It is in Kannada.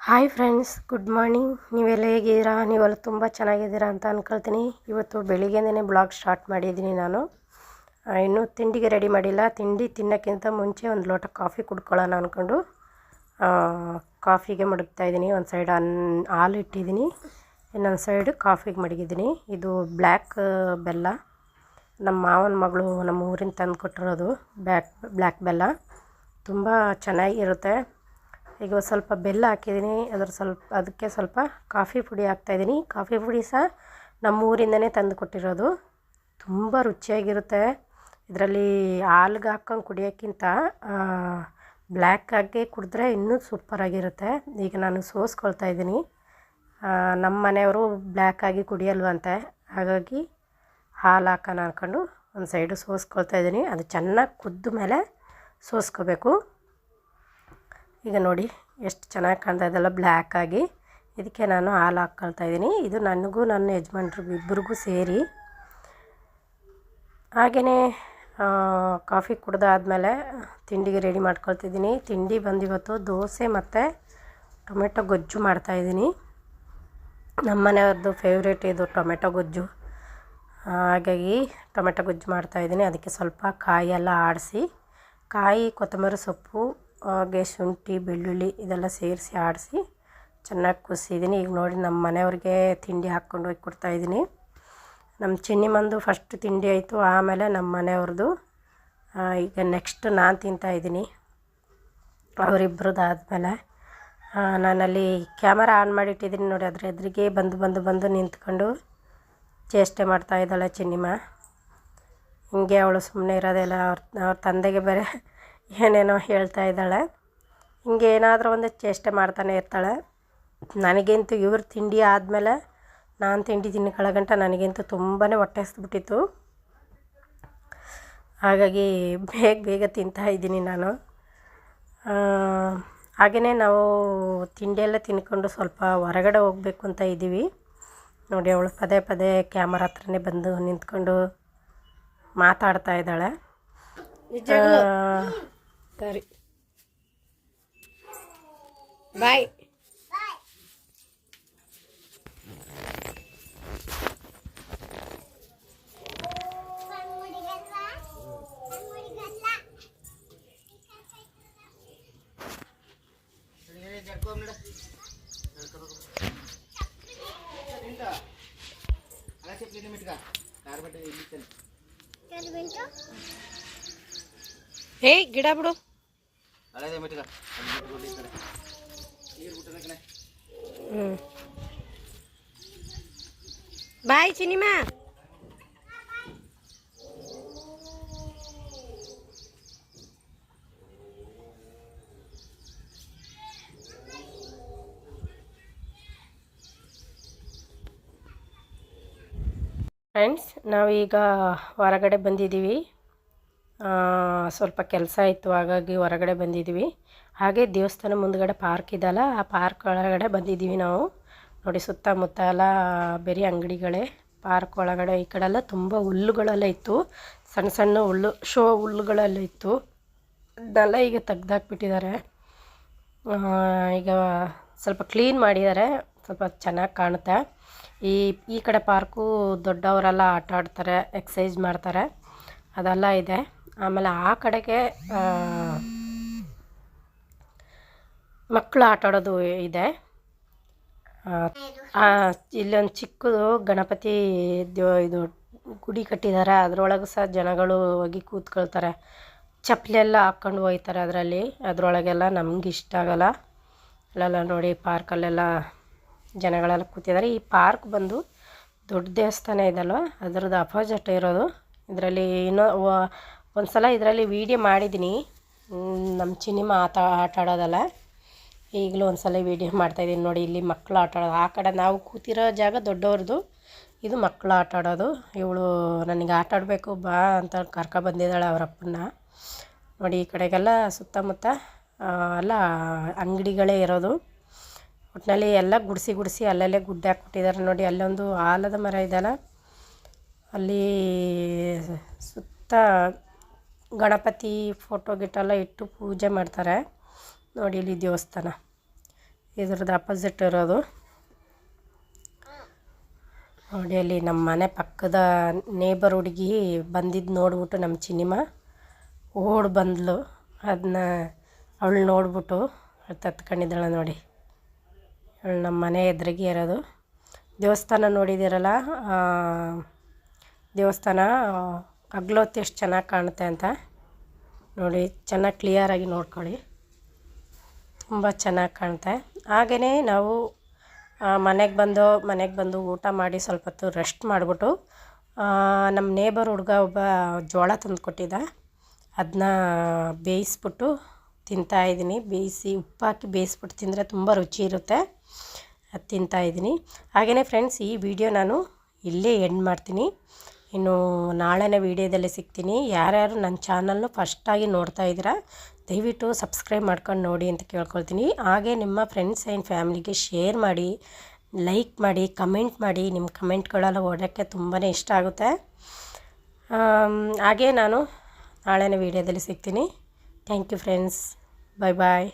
Hi friends, good morning. ನೀವೆಲ್ಲ ಹೇಗಿದ್ದೀರಾ? ನೀವೆಲ್ಲ ತುಂಬ ಚೆನ್ನಾಗಿದ್ದೀರಾ ಅಂತ ಅಂದ್ಕೊಳ್ತೀನಿ. ಇವತ್ತು ಬೆಳಿಗ್ಗೆನೇ ಬ್ಲಾಗ್ ಸ್ಟಾರ್ಟ್ ಮಾಡಿದ್ದೀನಿ ನಾನು. ಇನ್ನೂ ತಿಂಡಿಗೆ ರೆಡಿ ಮಾಡಿಲ್ಲ. ತಿಂಡಿ ತಿನ್ನೋಕ್ಕಿಂತ ಮುಂಚೆ ಒಂದು ಲೋಟ ಕಾಫಿ ಕುಡ್ಕೊಳ್ಳೋಣ ಅಂದ್ಕೊಂಡು ಕಾಫಿಗೆ ಮಡಗ್ತಾಯಿದ್ದೀನಿ. ಒಂದು ಸೈಡ್ ಹಾಲು ಇಟ್ಟಿದ್ದೀನಿ, ಇನ್ನೊಂದು ಸೈಡ್ ಕಾಫಿಗೆ ಮಡಗಿದ್ದೀನಿ. ಇದು ಬ್ಲ್ಯಾಕ್ ಬೆಲ್ಲ, ನಮ್ಮ ಮಾವನ ಮಗಳು ನಮ್ಮ ಊರಿಂದ ತಂದು ಕೊಟ್ಟಿರೋದು. ಬ್ಲ್ಯಾಕ್ ಬೆಲ್ಲ ತುಂಬ ಚೆನ್ನಾಗಿರುತ್ತೆ. ಈಗ ಸ್ವಲ್ಪ ಬೆಲ್ಲ ಹಾಕಿದ್ದೀನಿ, ಅದಕ್ಕೆ ಸ್ವಲ್ಪ ಕಾಫಿ ಪುಡಿ ಹಾಕ್ತಾಯಿದ್ದೀನಿ. ಕಾಫಿ ಪುಡಿ ಸಹ ನಮ್ಮ ಊರಿಂದನೇ ತಂದು ಕೊಟ್ಟಿರೋದು. ತುಂಬ ರುಚಿಯಾಗಿರುತ್ತೆ. ಇದರಲ್ಲಿ ಹಾಲ್ಗೆ ಹಾಕ್ಕೊಂಡು ಕುಡಿಯೋಕ್ಕಿಂತ ಬ್ಲ್ಯಾಕಾಗಿ ಕುಡಿದ್ರೆ ಇನ್ನೂ ಸೂಪರಾಗಿರುತ್ತೆ. ಈಗ ನಾನು ಸೋಸ್ಕೊಳ್ತಾ ಇದ್ದೀನಿ. ನಮ್ಮ ಮನೆಯವರು ಬ್ಲ್ಯಾಕಾಗಿ ಕುಡಿಯಲ್ವಂತೆ, ಹಾಗಾಗಿ ಹಾಲು ಹಾಕೋಣ ಅಂದ್ಕೊಂಡು ಒಂದು ಸೈಡು ಸೋಸ್ಕೊಳ್ತಾ ಇದ್ದೀನಿ. ಅದು ಚೆನ್ನಾಗಿ ಕುದ್ದ ಮೇಲೆ ಸೋಸ್ಕೋಬೇಕು. ಈಗ ನೋಡಿ ಎಷ್ಟು ಚೆನ್ನಾಗಿ ಕಾಣ್ತಾ ಇದೆಲ್ಲ ಬ್ಲ್ಯಾಕಾಗಿ. ಇದಕ್ಕೆ ನಾನು ಹಾಲು ಹಾಕ್ಕೊಳ್ತಾ ಇದ್ದೀನಿ. ಇದು ನನಗೂ ನನ್ನ ಯಜಮಾನ್ರಿಗೂ ಇಬ್ಬರಿಗೂ ಸೇರಿ. ಹಾಗೆಯೇ ಕಾಫಿ ಕುಡ್ದಾದ್ಮೇಲೆ ತಿಂಡಿಗೆ ರೆಡಿ ಮಾಡ್ಕೊಳ್ತಿದ್ದೀನಿ. ತಿಂಡಿ ಬಂದಿವತ್ತು ದೋಸೆ ಮತ್ತು ಟೊಮೆಟೊ ಗೊಜ್ಜು ಮಾಡ್ತಾಯಿದ್ದೀನಿ. ನಮ್ಮ ಮನೆಯವ್ರದ್ದು ಫೇವ್ರೇಟ್ ಇದು ಟೊಮೆಟೊ ಗೊಜ್ಜು. ಹಾಗಾಗಿ ಟೊಮೆಟೊ ಗೊಜ್ಜು ಮಾಡ್ತಾಯಿದ್ದೀನಿ. ಅದಕ್ಕೆ ಸ್ವಲ್ಪ ಕಾಯಿ ಎಲ್ಲ ಆಡಿಸಿ, ಕಾಯಿ, ಕೊತ್ತಂಬರಿ ಸೊಪ್ಪು, ಹಾಗೆ ಶುಂಠಿ, ಬೆಳ್ಳುಳ್ಳಿ ಇದೆಲ್ಲ ಸೇರಿಸಿ ಆಡಿಸಿ ಚೆನ್ನಾಗಿ ಕುದಿಸಿದ್ದೀನಿ. ಈಗ ನೋಡಿ ನಮ್ಮ ಮನೆಯವ್ರಿಗೆ ತಿಂಡಿ ಹಾಕ್ಕೊಂಡು ಹೋಗಿ ಕೊಡ್ತಾಯಿದ್ದೀನಿ. ನಮ್ಮ ಚಿನ್ನಿಮಂದು ಫಸ್ಟ್ ತಿಂಡಿ ಆಯಿತು, ಆಮೇಲೆ ನಮ್ಮ ಮನೆಯವ್ರದ್ದು. ಈಗ ನೆಕ್ಸ್ಟ್ ನಾನು ತಿಂತಾಯಿದ್ದೀನಿ ಅವರಿಬ್ಬರದಾದ್ಮೇಲೆ. ನಾನಲ್ಲಿ ಕ್ಯಾಮರಾ ಆನ್ ಮಾಡಿಟ್ಟಿದ್ದೀನಿ ನೋಡಿ. ಅದ್ರ ಎದುರಿಗೆ ಬಂದು ನಿಂತ್ಕೊಂಡು ಚೇಷ್ಟೆ ಮಾಡ್ತಾಯಿದ್ದಾಳೆ ಚಿನ್ನಿಮ. ಹಿಂಗೆ ಅವಳು ಸುಮ್ಮನೆ ಇರೋದೆಲ್ಲ. ಅವ್ರ ತಂದೆಗೆ ಬೇರೆ ಏನೇನೋ ಹೇಳ್ತಾ ಇದ್ದಾಳೆ. ಹಿಂಗೆ ಏನಾದರೂ ಒಂದು ಚೇಷ್ಟೆ ಮಾಡ್ತಾನೆ ಇರ್ತಾಳೆ. ನನಗಂತೂ ಇವ್ರ ತಿಂಡಿ ಆದಮೇಲೆ ನಾನು ತಿಂಡಿ ತಿನ್ಕೊಳ್ಳೋಗಂಟ ನನಗಂತೂ ತುಂಬಾ ಹೊಟ್ಟೆ ಹಸ್ದುಬಿಟ್ಟಿತ್ತು. ಹಾಗಾಗಿ ಬೇಗ ತಿಂತಾಯಿದ್ದೀನಿ ನಾನು. ಹಾಗೆಯೇ ನಾವು ತಿಂಡಿಯೆಲ್ಲ ತಿನ್ಕೊಂಡು ಸ್ವಲ್ಪ ಹೊರಗಡೆ ಹೋಗಬೇಕು ಅಂತ ಇದ್ದೀವಿ. ನೋಡಿ ಅವಳು ಪದೇ ಕ್ಯಾಮರಾ ಹತ್ರನೇ ಬಂದು ನಿಂತ್ಕೊಂಡು ಮಾತಾಡ್ತಾ ಇದ್ದಾಳೆ. ಸರಿ, ಬಾಯ್. ಹೇ ಗಿಡ ಬಿಡು. ಬಾಯ್ ಚಿನಿಮಾ. ಫ್ರೆಂಡ್ಸ್, ನಾವೀಗ ಹೊರಗಡೆ ಬಂದಿದ್ದೀವಿ. ಸ್ವಲ್ಪ ಕೆಲಸ ಇತ್ತು, ಹಾಗಾಗಿ ಹೊರಗಡೆ ಬಂದಿದ್ದೀವಿ. ಹಾಗೆ ದೇವಸ್ಥಾನ ಮುಂದ್ಗಡೆ ಪಾರ್ಕ್ ಇದೆಯಲ್ಲ, ಆ ಪಾರ್ಕ್ ಒಳಗಡೆ ಬಂದಿದ್ದೀವಿ ನಾವು. ನೋಡಿ ಸುತ್ತಮುತ್ತ ಎಲ್ಲ ಬೇರೆ ಅಂಗಡಿಗಳೇ. ಪಾರ್ಕ್ ಒಳಗಡೆ ಈ ಕಡೆ ಎಲ್ಲ ತುಂಬ ಹುಲ್ಲುಗಳೆಲ್ಲ ಇತ್ತು, ಸಣ್ಣ ಹುಲ್ಲುಗಳೆಲ್ಲ ಇತ್ತು. ಅದನ್ನೆಲ್ಲ ಈಗ ತೆಗ್ದಾಕ್ಬಿಟ್ಟಿದ್ದಾರೆ. ಈಗ ಸ್ವಲ್ಪ ಕ್ಲೀನ್ ಮಾಡಿದ್ದಾರೆ, ಸ್ವಲ್ಪ ಚೆನ್ನಾಗಿ ಕಾಣುತ್ತೆ. ಈ ಕಡೆ ಪಾರ್ಕು ದೊಡ್ಡವರೆಲ್ಲ ಆಟ ಆಡ್ತಾರೆ, ಎಕ್ಸಸೈಸ್ ಮಾಡ್ತಾರೆ, ಅದೆಲ್ಲ ಇದೆ. ಆಮೇಲೆ ಆ ಕಡೆಗೆ ಮಕ್ಕಳು ಆಟ ಆಡೋದು ಇದೆ. ಇಲ್ಲೊಂದು ಚಿಕ್ಕದು ಗಣಪತಿ ಇದು ಗುಡಿ ಕಟ್ಟಿದ್ದಾರೆ. ಅದರೊಳಗೆ ಸಹ ಜನಗಳು ಹೋಗಿ ಕೂತ್ಕೊಳ್ತಾರೆ, ಚಪ್ಪಲಿ ಹಾಕ್ಕೊಂಡು ಹೋಗ್ತಾರೆ ಅದರೊಳಗೆಲ್ಲ. ನಮ್ಗೆ ಇಷ್ಟ ಆಗಲ್ಲ. ಅಲ್ಲೆಲ್ಲ ನೋಡಿ ಪಾರ್ಕಲ್ಲೆಲ್ಲ ಜನಗಳೆಲ್ಲ ಕೂತಿದ್ದಾರೆ. ಈ ಪಾರ್ಕ್ ಬಂದು ದೊಡ್ಡ ದೇವಸ್ಥಾನ ಇದಲ್ವ, ಅದರದ್ದು ಅಪೋಸಿಟ್ ಇರೋದು. ಇದರಲ್ಲಿ ಒಂದು ಸಲ ಇದರಲ್ಲಿ ವೀಡಿಯೋ ಮಾಡಿದ್ದೀನಿ, ನಮ್ಮ ಚಿನಿಮಾ ಆಟ ಆಡೋದಲ್ಲ. ಈಗಲೂ ಒಂದು ಸಲ ವೀಡಿಯೋ ಮಾಡ್ತಾಯಿದ್ದೀನಿ ನೋಡಿ. ಇಲ್ಲಿ ಮಕ್ಕಳು ಆಟ ಆಡೋದು, ಆ ಕಡೆ ನಾವು ಕೂತಿರೋ ಜಾಗ ದೊಡ್ಡವ್ರದ್ದು, ಇದು ಮಕ್ಕಳು ಆಟ ಆಡೋದು. ಇವಳು ನನಗೆ ಆಟ ಆಡಬೇಕು ಬಾ ಅಂತ ಕರ್ಕೊಬಂದಿದ್ದಾಳೆ ಅವರಪ್ಪನ್ನ. ನೋಡಿ ಈ ಕಡೆಗೆಲ್ಲ ಸುತ್ತಮುತ್ತ ಎಲ್ಲ ಅಂಗಡಿಗಳೇ ಇರೋದು. ಒಟ್ಟಿನಲ್ಲಿ ಎಲ್ಲ ಗುಡಿಸಿ ಅಲ್ಲಲ್ಲೇ ಗುಡ್ಡೆ ಹಾಕ್ಬಿಟ್ಟಿದ್ದಾರೆ ನೋಡಿ. ಅಲ್ಲೊಂದು ಆಲದ ಮರ ಇದೆಯಲ್ಲ, ಅಲ್ಲಿ ಸುತ್ತ ಗಣಪತಿ ಫೋಟೋ ಗಿಟ್ಟೆಲ್ಲ ಇಟ್ಟು ಪೂಜೆ ಮಾಡ್ತಾರೆ ನೋಡಿ. ಇಲ್ಲಿ ದೇವಸ್ಥಾನ ಇದ್ರದ್ದು ಅಪೋಸಿಟ್ ಇರೋದು. ನೋಡಿ ಅಲ್ಲಿ ನಮ್ಮ ಮನೆ ಪಕ್ಕದ ನೇಬರ್ ಹುಡುಗಿ ಬಂದಿದ್ದು ನೋಡ್ಬಿಟ್ಟು ನಮ್ಮ ಚಿನಿಮ ಓಡಿ ಬಂದಳು. ಅದನ್ನ ಅವಳು ನೋಡ್ಬಿಟ್ಟು ತತ್ಕೊಂಡಿದ್ದಾಳೆ ನೋಡಿ. ಅವಳು ನಮ್ಮ ಮನೆ ಎದುರಿಗೆ ಇರೋದು. ದೇವಸ್ಥಾನ ನೋಡಿದ್ದೀರಲ್ಲ, ದೇವಸ್ಥಾನ ಹಗ್ಲೊತ್ತು ಎಷ್ಟು ಚೆನ್ನಾಗಿ ಕಾಣುತ್ತೆ ಅಂತ ನೋಡಿ. ಚೆನ್ನಾಗಿ ಕ್ಲಿಯರಾಗಿ ನೋಡ್ಕೊಳ್ಳಿ, ತುಂಬ ಚೆನ್ನಾಗಿ ಕಾಣುತ್ತೆ. ಹಾಗೆಯೇ ನಾವು ಮನೆಗೆ ಬಂದು ಊಟ ಮಾಡಿ ಸ್ವಲ್ಪ ಹೊತ್ತು ರೆಸ್ಟ್ ಮಾಡಿಬಿಟ್ಟು ನಮ್ಮ ನೇಬರ್ ಹುಡುಗ ಒಬ್ಬ ಜೋಳ ತಂದು ಕೊಟ್ಟಿದ್ದ. ಅದನ್ನ ಬೇಯಿಸ್ಬಿಟ್ಟು ತಿಂತಾಯಿದ್ದೀನಿ. ಉಪ್ಪಾಕಿ ಬೇಯಿಸ್ಬಿಟ್ಟು ತಿಂದರೆ ತುಂಬ ರುಚಿ ಇರುತ್ತೆ. ಅದು ತಿಂತಾಯಿದ್ದೀನಿ. ಹಾಗೆಯೇ ಫ್ರೆಂಡ್ಸ್, ಈ ವಿಡಿಯೋ ನಾನು ಇಲ್ಲೇ ಎಂಡ್ ಮಾಡ್ತೀನಿ. ಇನ್ನು ನಾಳೆನೇ ವೀಡಿಯೋದಲ್ಲಿ ಸಿಗ್ತೀನಿ. ಯಾರ್ಯಾರು ನನ್ನ ಚಾನಲ್ನು ಫಸ್ಟಾಗಿ ನೋಡ್ತಾ ಇದ್ದೀರಾ ದಯವಿಟ್ಟು ಸಬ್ಸ್ಕ್ರೈಬ್ ಮಾಡ್ಕೊಂಡು ನೋಡಿ ಅಂತ ಕೇಳ್ಕೊಳ್ತೀನಿ. ಹಾಗೆ ನಿಮ್ಮ ಫ್ರೆಂಡ್ಸ್ ಆ್ಯಂಡ್ ಫ್ಯಾಮಿಲಿಗೆ ಶೇರ್ ಮಾಡಿ, ಲೈಕ್ ಮಾಡಿ, ಕಮೆಂಟ್ ಮಾಡಿ. ನಿಮ್ಮ ಕಮೆಂಟ್ಗಳೆಲ್ಲ ಓದೋಕ್ಕೆ ತುಂಬಾ ಇಷ್ಟ ಆಗುತ್ತೆ. ಹಾಗೆ ನಾನು ನಾಳೆನೇ ವೀಡಿಯೋದಲ್ಲಿ ಸಿಗ್ತೀನಿ. Thank you friends. Bye bye.